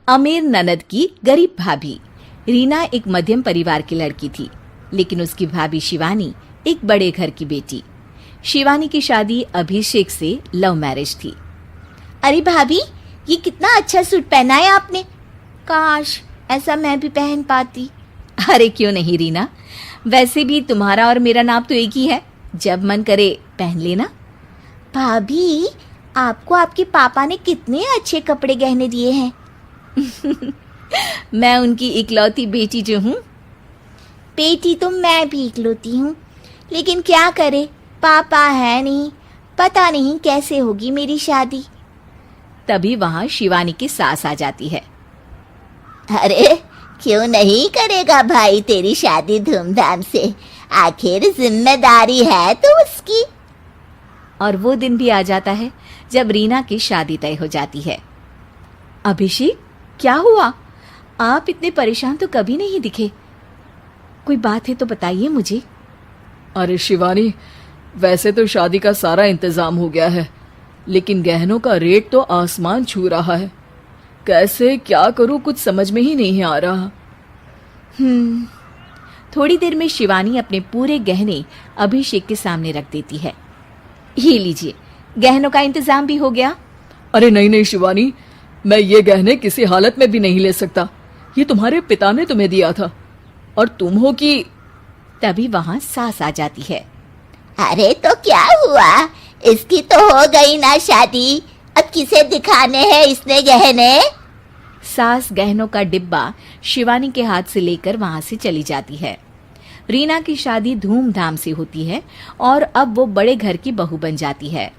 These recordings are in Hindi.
अमीर ननद की गरीब भाभी। रीना एक मध्यम परिवार की लड़की थी, लेकिन उसकी भाभी शिवानी एक बड़े घर की बेटी। शिवानी की शादी अभिषेक से लव मैरिज थी। अरे भाभी, ये कितना अच्छा सूट पहना है आपने। काश ऐसा मैं भी पहन पाती। अरे क्यों नहीं रीना, वैसे भी तुम्हारा और मेरा नाम तो एक ही है, जब मन करे पहन लेना। भाभी, आपको आपके पापा ने कितने अच्छे कपड़े गहने दिए हैं। मैं उनकी इकलौती बेटी जो हूँ। बेटी तो मैं भी इकलौती हूँ, लेकिन क्या करे, पापा है नहीं, पता नहीं कैसे होगी मेरी शादी। तभी वहां शिवानी की सास आ जाती है। अरे क्यों नहीं करेगा भाई तेरी शादी धूमधाम से, आखिर जिम्मेदारी है तो उसकी। और वो दिन भी आ जाता है जब रीना की शादी तय हो जाती है। अभिषेक, क्या हुआ? आप इतने परेशान तो कभी नहीं दिखे, कोई बात है तो बताइए मुझे। अरे शिवानी, वैसे तो शादी का सारा इंतजाम हो गया है, लेकिन गहनों का रेट तो आसमान छू रहा है। कैसे क्या करूं, कुछ समझ में ही नहीं आ रहा। थोड़ी देर में शिवानी अपने पूरे गहने अभिषेक के सामने रख देती है। ये लीजिए, गहनों का इंतजाम भी हो गया। अरे नहीं नहीं शिवानी, मैं ये गहने किसी हालत में भी नहीं ले सकता। ये तुम्हारे पिता ने तुम्हें दिया था, और तुम हो कि। तभी वहां सास आ जाती है। अरे तो क्या हुआ, इसकी तो हो गई ना शादी, अब किसे दिखाने हैं इसने गहने। सास गहनों का डिब्बा शिवानी के हाथ से लेकर वहां से चली जाती है। रीना की शादी धूमधाम से होती है और अब वो बड़े घर की बहू बन जाती है।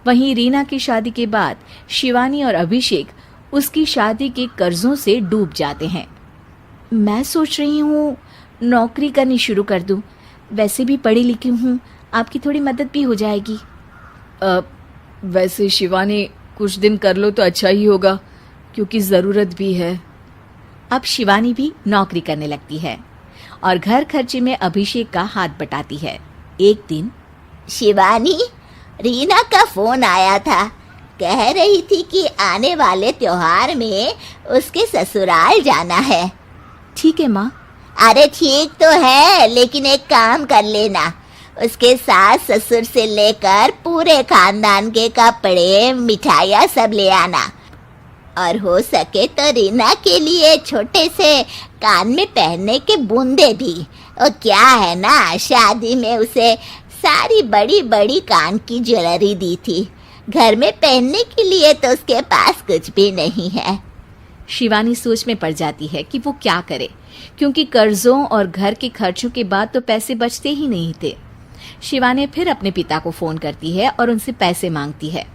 वहीं रीना की शादी के बाद शिवानी और अभिषेक उसकी शादी के कर्जों से डूब जाते हैं। मैं सोच रही हूँ नौकरी करनी शुरू कर दूँ, वैसे भी पढ़ी लिखी हूँ, आपकी थोड़ी मदद भी हो जाएगी। वैसे शिवानी, कुछ दिन कर लो तो अच्छा ही होगा, क्योंकि ज़रूरत भी है। अब शिवानी भी नौकरी करने लगती है और घर खर्चे में अभिषेक का हाथ बटाती है। एक दिन शिवानी, रीना का फोन आया था, कह रही थी कि आने वाले त्योहार में उसके ससुराल जाना है। ठीक है माँ। अरे ठीक तो है, लेकिन एक काम कर लेना, उसके सास ससुर से लेकर पूरे खानदान के कपड़े मिठाइयाँ सब ले आना, और हो सके तो रीना के लिए छोटे से कान में पहनने के बूंदे भी। और क्या है ना, शादी में उसे सारी बड़ी बड़ी कान की ज्वेलरी दी थी, घर में पहनने के लिए तो उसके पास कुछ भी नहीं है। शिवानी सोच में पड़ जाती है कि वो क्या करे, क्योंकि कर्जों और घर के खर्चों के बाद तो पैसे बचते ही नहीं थे। शिवानी फिर अपने पिता को फोन करती है और उनसे पैसे मांगती है।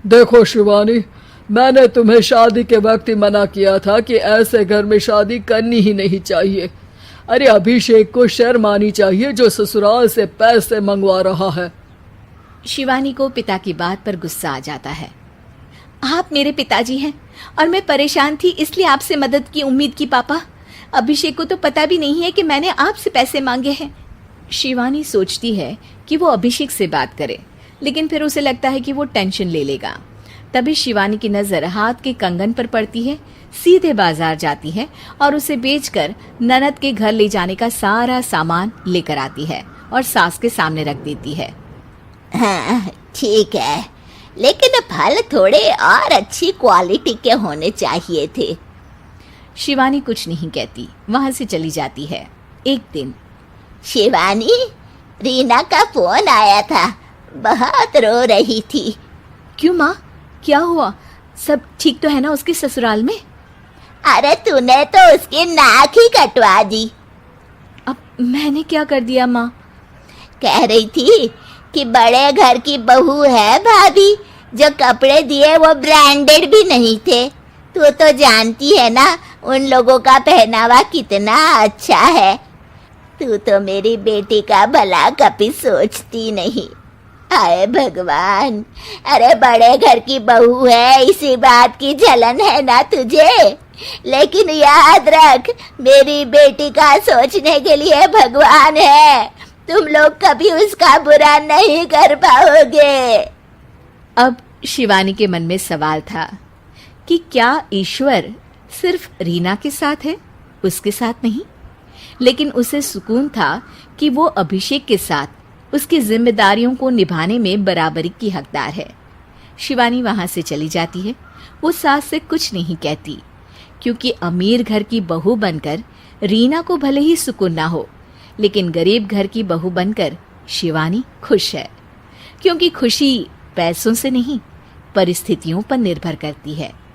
देखो शिवानी, मैंने तुम्हें शादी के वक्त ही मना किया था कि ऐसे घर में शादी करनी ही नहीं चाहिए। अरे अभिषेक को शर्म आनी चाहिए जो ससुराल से पैसे मंगवा रहा है। शिवानी को पिता की बात पर गुस्सा आ जाता है। आप मेरे पिताजी हैं और मैं परेशान थी, इसलिए आपसे मदद की उम्मीद की पापा। अभिषेक को तो पता भी नहीं है कि मैंने आपसे पैसे मांगे हैं। शिवानी सोचती है कि वो अभिषेक से बात करे, लेकिन फिर उसे लगता है कि वो टेंशन ले लेगा। तभी शिवानी की नजर हाथ के कंगन पर पड़ती है, सीधे बाजार जाती है और उसे बेचकर ननद के घर ले जाने का सारा सामान लेकर आती है और सास के सामने रख देती है। हाँ ठीक है, लेकिन फल थोड़े और अच्छी क्वालिटी के होने चाहिए थे। शिवानी कुछ नहीं कहती, वहां से चली जाती है। एक दिन शिवानी, रीना का फोन आया था, बहुत रो रही थी। क्यों माँ, क्या हुआ? सब ठीक तो है ना उसके ससुराल में? अरे तूने तो उसकी नाक ही कटवा दी। अब मैंने क्या कर दिया माँ? कह रही थी कि बड़े घर की बहू है भाभी, जो कपड़े दिए वो ब्रांडेड भी नहीं थे। तू तो जानती है ना उन लोगों का पहनावा कितना अच्छा है। तू तो मेरी बेटी का भला कभी सोचती नहीं। हाय भगवान, अरे बड़े घर की बहू है, इसी बात की जलन है ना तुझे, लेकिन याद रख मेरी बेटी का सोचने के लिए भगवान है, तुम लोग कभी उसका बुरा नहीं कर पाओगे। अब शिवानी के मन में सवाल था कि क्या ईश्वर सिर्फ रीना के साथ है, उसके साथ नहीं। लेकिन उसे सुकून था कि वो अभिषेक के साथ उसकी जिम्मेदारियों को निभाने में बराबरी की हकदार है। शिवानी वहां से चली जाती है। वो सास से कुछ नहीं कहती, क्योंकि अमीर घर की बहू बनकर रीना को भले ही सुकून ना हो, लेकिन गरीब घर की बहू बनकर शिवानी खुश है। क्योंकि खुशी पैसों से नहीं, परिस्थितियों पर निर्भर करती है।